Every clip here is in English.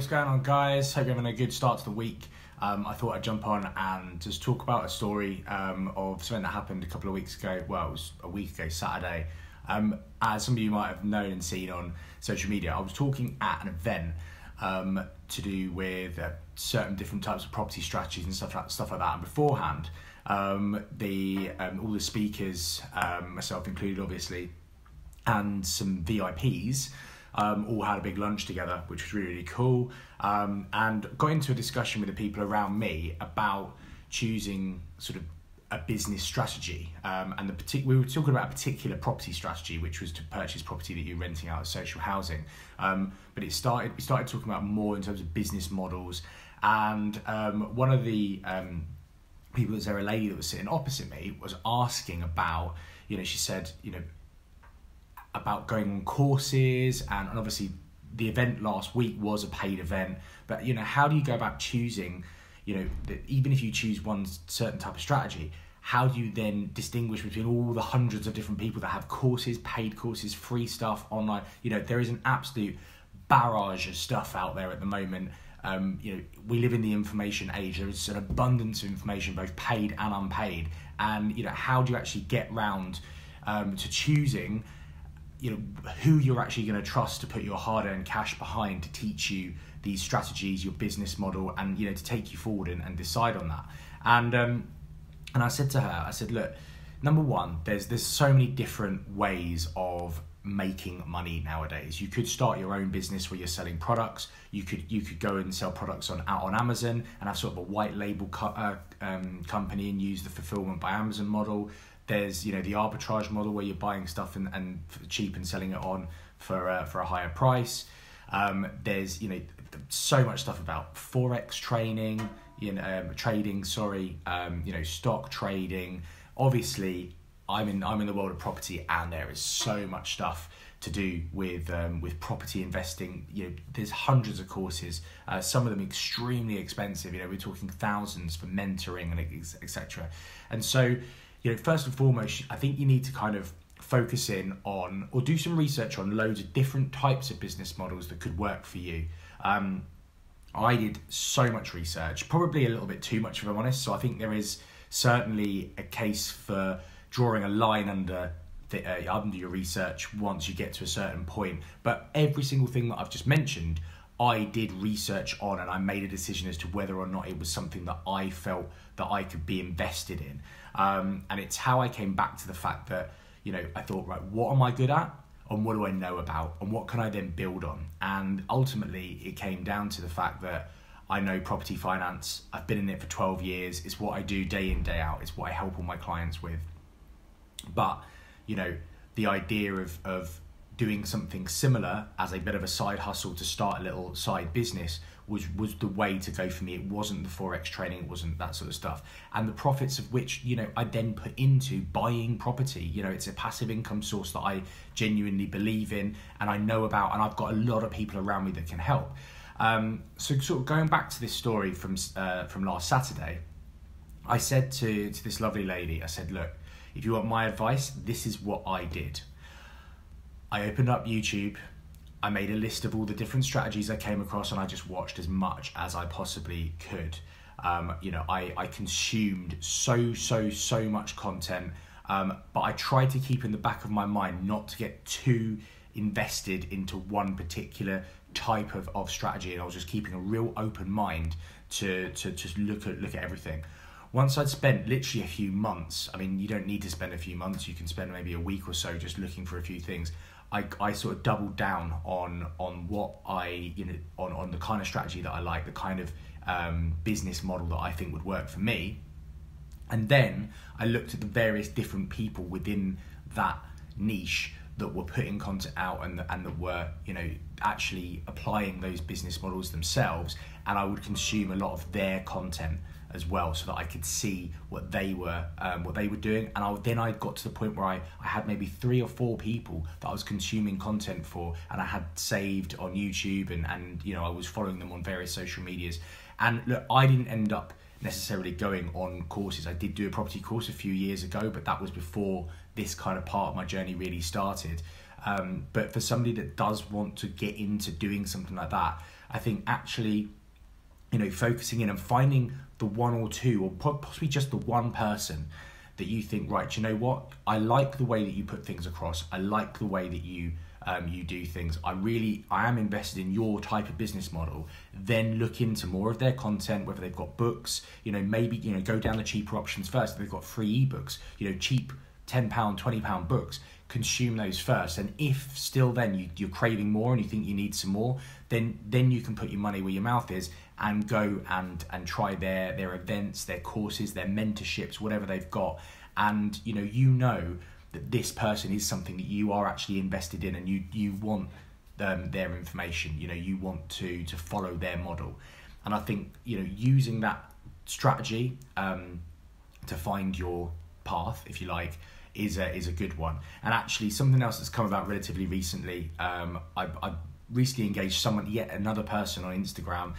going on, guys? Hope you're having a good start to the week. I thought I'd jump on and just talk about a story of something that happened a couple of weeks ago. Well, it was a week ago, Saturday. As some of you might have known and seen on social media, I was talking at an event to do with certain different types of property strategies and stuff like that. And beforehand, all the speakers, myself included, obviously, and some VIPs, all had a big lunch together, which was really, really cool, and got into a discussion with the people around me about choosing sort of a business strategy, and we were talking about a particular property strategy, which was to purchase property that you're renting out as social housing, but we started talking about more in terms of business models, and one of the people, was there a lady that was sitting opposite me, was asking about, she said, about going on courses, and obviously the event last week was a paid event, but how do you go about choosing, even if you choose one certain type of strategy, how do you then distinguish between all the hundreds of different people that have courses, paid courses, free stuff online? There is an absolute barrage of stuff out there at the moment. We live in the information age. There is an abundance of information, both paid and unpaid, and how do you actually get round to choosing who you're actually going to trust to put your hard-earned cash behind to teach you these strategies, your business model, and to take you forward and decide on that. And I said to her, I said, look, number one, there's so many different ways of making money nowadays. You could start your own business where you're selling products. You could go and sell products out on Amazon and have sort of a white label company and use the fulfillment by Amazon model. There's the arbitrage model where you're buying stuff and cheap and selling it on for a higher price. There's so much stuff about forex trading, stock trading. Obviously, I'm in the world of property, and there is so much stuff to do with property investing. There's hundreds of courses, some of them extremely expensive. We're talking thousands for mentoring and etc. And so, first and foremost, I think you need to kind of focus in on, or do some research on, loads of different types of business models that could work for you. I did so much research, probably a little bit too much if I'm honest. So I think there is certainly a case for drawing a line under your research once you get to a certain point. But every single thing that I've just mentioned, I did research on, and I made a decision as to whether or not it was something that I felt that I could be invested in. And it's how I came back to the fact that, I thought, right, what am I good at? And what do I know about? And what can I then build on? And ultimately, it came down to the fact that I know property finance. I've been in it for 12 years. It's what I do day in, day out. It's what I help all my clients with. But, the idea of doing something similar as a bit of a side hustle to start a little side business was the way to go for me. It wasn't the forex trading, it wasn't that sort of stuff. And the profits of which, I then put into buying property. It's a passive income source that I genuinely believe in and I know about, and I've got a lot of people around me that can help. So sort of going back to this story from last Saturday, I said to this lovely lady, I said, look, if you want my advice, this is what I did. I opened up YouTube, I made a list of all the different strategies I came across, and I just watched as much as I possibly could. I consumed so much content, but I tried to keep in the back of my mind not to get too invested into one particular type of strategy, and I was just keeping a real open mind to just look at everything. Once I'd spent literally a few months, I mean, you don't need to spend a few months, you can spend maybe a week or so just looking for a few things. I sort of doubled down on what on the kind of strategy that I like, the kind of business model that I think would work for me. And then I looked at the various different people within that niche that were putting content out and that were, actually applying those business models themselves. And I would consume a lot of their content as well, so that I could see what they were doing. And then I got to the point where I had maybe 3 or 4 people that I was consuming content for, and I had saved on YouTube, and I was following them on various social medias. And look, I didn't end up necessarily going on courses. I did do a property course a few years ago, but that was before this kind of part of my journey really started. But for somebody that does want to get into doing something like that, I think actually, focusing in and finding the one or two, or possibly just the one person that you think, right, you know what, I like the way that you put things across. I like the way that you do things. I am invested in your type of business model. Then look into more of their content, whether they've got books, maybe, go down the cheaper options first. If they've got free ebooks, cheap £10, £20 books, consume those first. And if still then you're craving more and you think you need some more, then you can put your money where your mouth is and go and try their events, their courses, their mentorships, whatever they've got. And that this person is something that you are actually invested in, and you want their information. You want to follow their model. And I think using that strategy to find your path, if you like, is a good one. And actually, something else that's come about relatively recently, I recently engaged yet another person on Instagram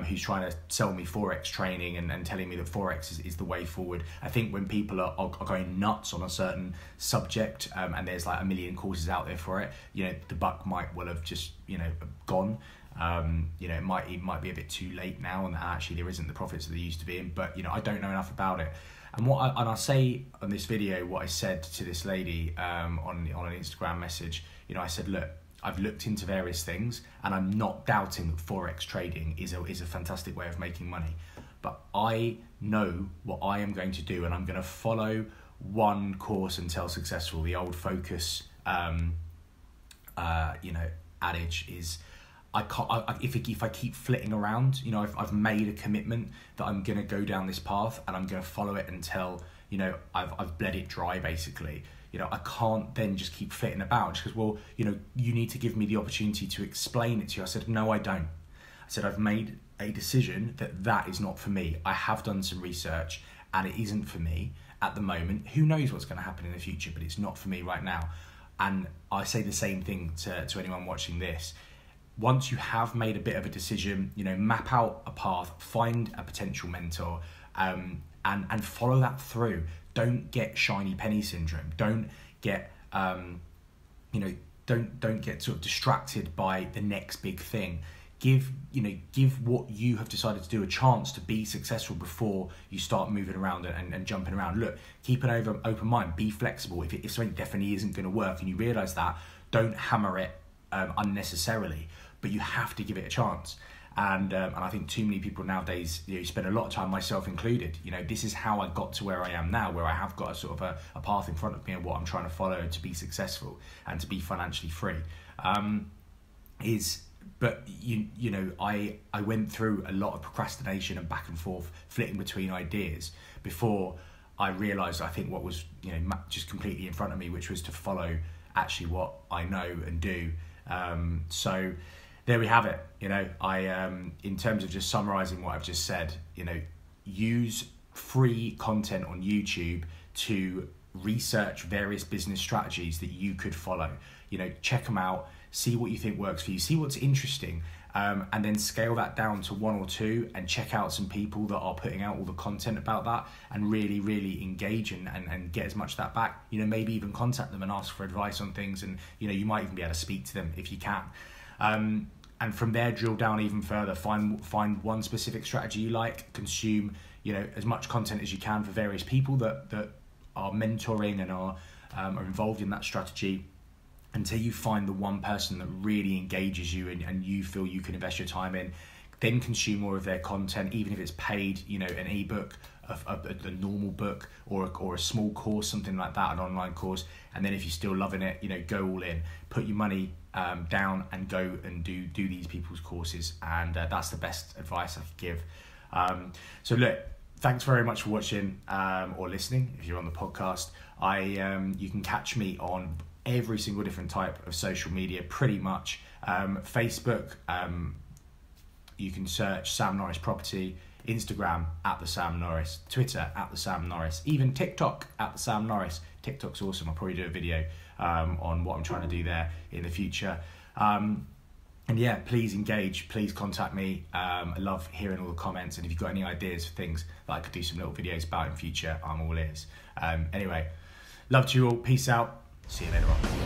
who's trying to sell me Forex training and telling me that Forex is the way forward. I think when people are going nuts on a certain subject and there's like a million courses out there for it, the buck might well have just, gone. It might be a bit too late now, and actually there isn't the profits that there used to be in, but I don't know enough about it. And I'll say on this video what I said to this lady on an Instagram message. I said, look, I've looked into various things, and I'm not doubting that Forex trading is a fantastic way of making money. But I know what I am going to do, and I'm going to follow one course until successful. The old focus, adage is, if I keep flitting around, I've made a commitment that I'm going to go down this path, and I'm going to follow it until I've bled it dry, basically. I can't then just keep flitting about just because, well, you need to give me the opportunity to explain it to you. I said, no, I don't. I said, I've made a decision that is not for me. I have done some research and it isn't for me at the moment. Who knows what's going to happen in the future, but it's not for me right now. And I say the same thing to anyone watching this. Once you have made a bit of a decision, map out a path, find a potential mentor, and follow that through. Don't get shiny penny syndrome. Don't get don't get sort of distracted by the next big thing. Give what you have decided to do a chance to be successful before you start moving around and jumping around. Look, keep an open mind. Be flexible. If something definitely isn't going to work and you realise that, don't hammer it unnecessarily. But you have to give it a chance. And I think too many people nowadays, spend a lot of time, myself included. This is how I got to where I am now, where I have got a sort of a path in front of me and what I'm trying to follow to be successful and to be financially free. I went through a lot of procrastination and back and forth, flitting between ideas before I realised, I think, what was just completely in front of me, which was to follow actually what I know and do. So there we have it. In terms of just summarising what I've just said, use free content on YouTube to research various business strategies that you could follow. Check them out, see what you think works for you, see what's interesting, and then scale that down to one or two and check out some people that are putting out all the content about that and really, really engage and get as much of that back. Maybe even contact them and ask for advice on things, and you might even be able to speak to them if you can. And from there, drill down even further, find one specific strategy you like, consume, as much content as you can for various people that are mentoring and are involved in that strategy, until you find the one person that really engages you and you feel you can invest your time in. Then consume more of their content, even if it's paid, an ebook, a normal book, or a small course, something like that, an online course. And then if you're still loving it, go all in, put your money down and go and do these people's courses. And that's the best advice I could give. So look, thanks very much for watching or listening if you're on the podcast. You can catch me on every single different type of social media, pretty much. Facebook, you can search Sam Norris Property, Instagram @the Sam Norris, Twitter @the Sam Norris, even TikTok @the Sam Norris. TikTok's awesome. I'll probably do a video on what I'm trying to do there in the future. And yeah, please engage, please contact me. I love hearing all the comments, and if you've got any ideas for things that I could do some little videos about in future, I'm all ears. Anyway, love to you all. Peace out. See you later on.